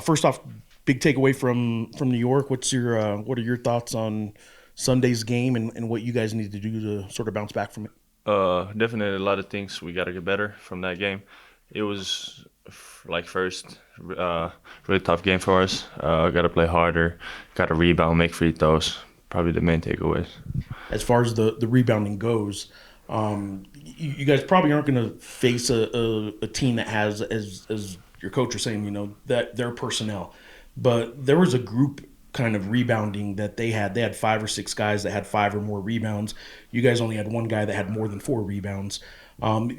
First off, big takeaway from New York. What are your thoughts on Sunday's game and what you guys need to do to sort of bounce back from it? Definitely a lot of things we got to get better from that game. It was like first really tough game for us. Got to play harder, got to rebound, make free throws. Probably the main takeaways. As far as the rebounding goes, you guys probably aren't going to face a team that has, as your coach was saying, that their personnel. But there was a group kind of rebounding that they had. They had 5 or 6 guys that had 5 or more rebounds. You guys only had one guy that had more than 4 rebounds.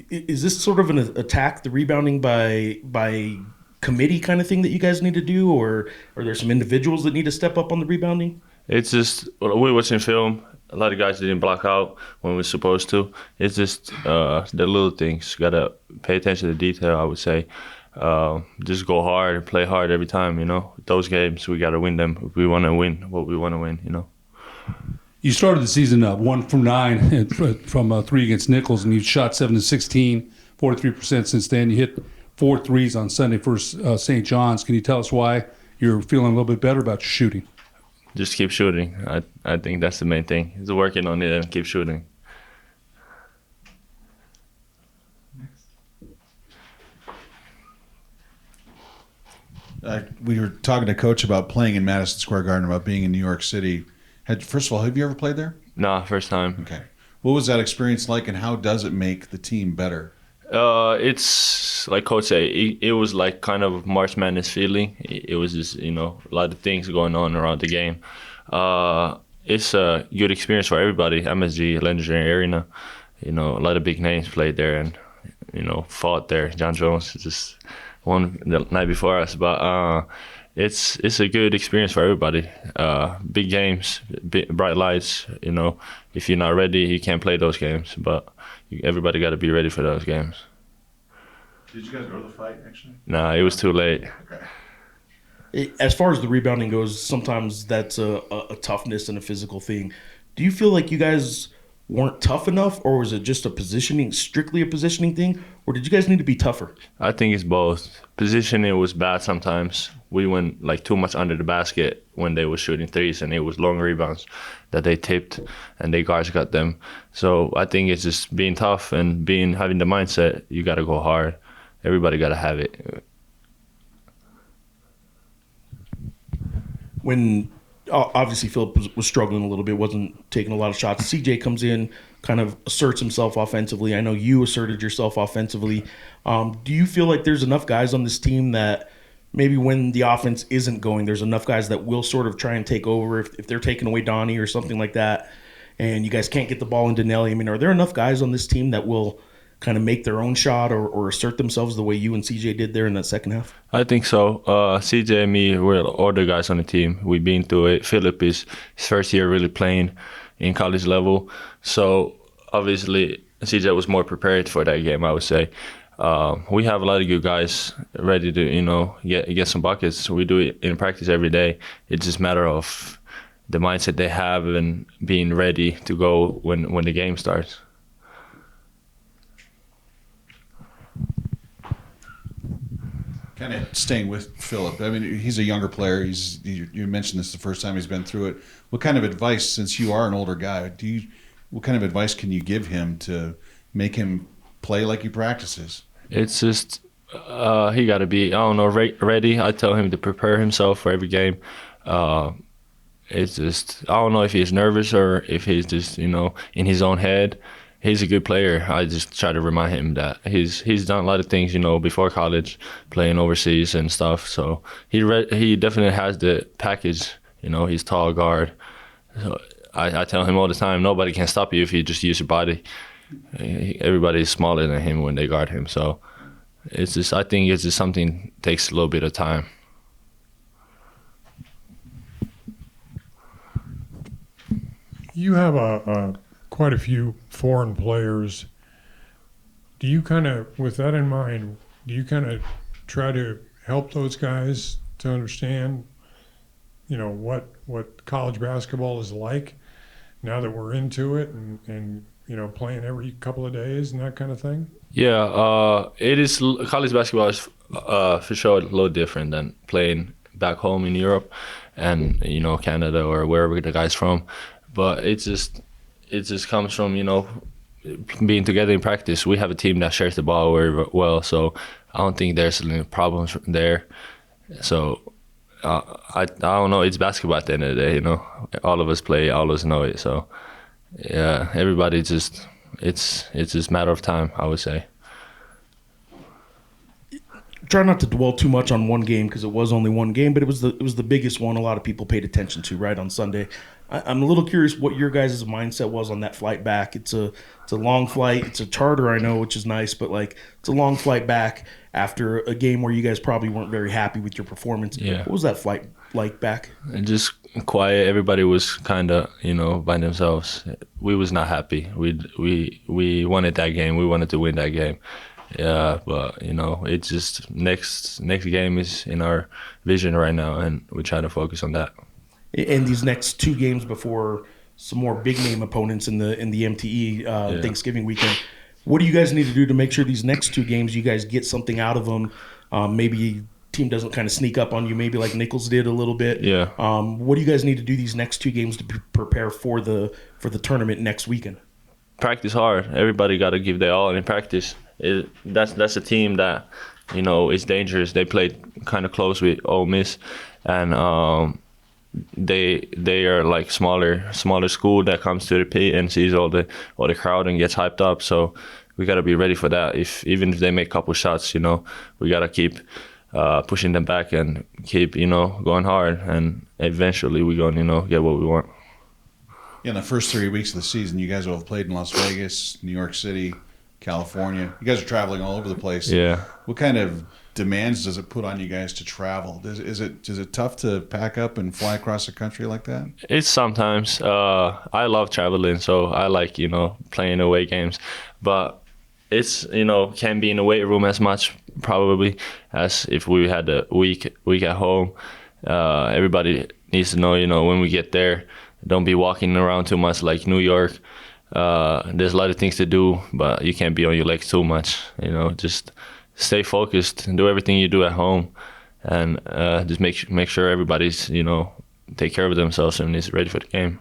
Is this sort of an attack, the rebounding by committee kind of thing that you guys need to do, or are there some individuals that need to step up on the rebounding? It's just we watching film. A lot of guys didn't block out when we're supposed to. It's just the little things. Gotta pay attention to detail, I would say. Just go hard, play hard every time. Those games we gotta win them if we want to win what we want to win. You started the season 1 from 9 from 3 against Nichols, and you shot 7 to 16, 43% since then. You hit 4 threes on Sunday for St. John's. Can you tell us why you're feeling a little bit better about your shooting? Just keep shooting. I think that's the main thing. Just working on it and keep shooting. We were talking to Coach about playing in Madison Square Garden, about being in New York City. First of all, have you ever played there? Nah, first time. Okay. What was that experience like, and how does it make the team better? It's like Coach say, it was like kind of March Madness feeling. It was just, a lot of things going on around the game. It's a good experience for everybody. MSG, legendary arena. A lot of big names played there and, fought there. John Jones just won the night before us. But it's a good experience for everybody. Big games, bright lights. If you're not ready, you can't play those games. But everybody got to be ready for those games. Did you guys go to the fight, actually? Nah, it was too late. Okay. As far as the rebounding goes, sometimes that's a toughness and a physical thing. Do you feel like you guys weren't tough enough, or was it just strictly a positioning thing, or did you guys need to be tougher? I think it's both. Positioning was bad sometimes. We went like too much under the basket when they were shooting threes, and it was long rebounds that they tipped, and they guards got them. So I think it's just being tough and having the mindset. You got to go hard. Everybody got to have it. When obviously Philip was struggling a little bit, wasn't taking a lot of shots. CJ comes in, kind of asserts himself offensively. I know you asserted yourself offensively. Do you feel like there's enough guys on this team that maybe when the offense isn't going, there's enough guys that will sort of try and take over if they're taking away Donnie or something like that, and you guys can't get the ball into Nelly? I mean, are there enough guys on this team that will kind of make their own shot or assert themselves the way you and CJ did there in that second half? I think so. CJ and me, we're older guys on the team. We've been through it. Philip is his first year really playing in college level. So obviously CJ was more prepared for that game, I would say. We have a lot of good guys ready to, get some buckets. We do it in practice every day. It's just a matter of the mindset they have and being ready to go when the game starts. Kind of staying with Philip. I mean, he's a younger player. You mentioned this the first time he's been through it. What kind of advice, since you are an older guy, what kind of advice can you give him to make him play like he practices? It's just he got to be, ready. I tell him to prepare himself for every game. It's just, I don't know if he's nervous or if he's just, in his own head. He's a good player. I just try to remind him that he's done a lot of things, before college, playing overseas and stuff. So he definitely has the package. He's tall guard. So I tell him all the time, nobody can stop you if you just use your body. Everybody's smaller than him when they guard him. So I think it's just something that takes a little bit of time. You have quite a few foreign players. Do you with that in mind, try to help those guys to understand, what college basketball is like now that we're into it, and playing every couple of days and that kind of thing? Yeah, it is. College basketball is for sure a little different than playing back home in Europe and Canada or wherever the guy's from. But it just comes from being together in practice. We have a team that shares the ball very well, so I don't think there's any problems there. So I don't know. It's basketball at the end of the day. All of us play, all of us know it. So yeah, everybody just it's just a matter of time, I would say. Try not to dwell too much on one game because it was only one game, but it was the biggest one a lot of people paid attention to, right, on Sunday. I'm a little curious what your guys' mindset was on that flight back. It's a long flight. It's a charter, I know, which is nice, but it's a long flight back after a game where you guys probably weren't very happy with your performance. Yeah. What was that flight like back? And just quiet. Everybody was kind of by themselves. We was not happy. We wanted that game. We wanted to win that game. Yeah, but it's just next game is in our vision right now, and we try to focus on that. And these next two games before some more big name opponents in the MTE Thanksgiving weekend, what do you guys need to do to make sure these next two games you guys get something out of them? Maybe team doesn't kind of sneak up on you, maybe like Nichols did a little bit. Yeah. What do you guys need to do these next two games to prepare for the tournament next weekend? Practice hard. Everybody got to give their all in practice. That's a team that is dangerous. They played kind of close with Ole Miss, and they are like smaller school that comes to the pit and sees all the crowd and gets hyped up. So we got to be ready for that. Even if they make a couple shots, we got to keep pushing them back and keep going hard, and eventually we're going to get what we want. In the first 3 weeks of the season, you guys will have played in Las Vegas, New York City, California. You guys are traveling all over the place. Yeah. What kind of demands does it put on you guys to travel? Is it tough to pack up and fly across the country like that? It's sometimes. I love traveling, so I like playing away games, but it's can't be in the weight room as much probably as if we had a week at home. Everybody needs to know when we get there, don't be walking around too much like New York. There's a lot of things to do, but you can't be on your legs too much. Just stay focused and do everything you do at home, and just make sure everybody's take care of themselves and is ready for the game.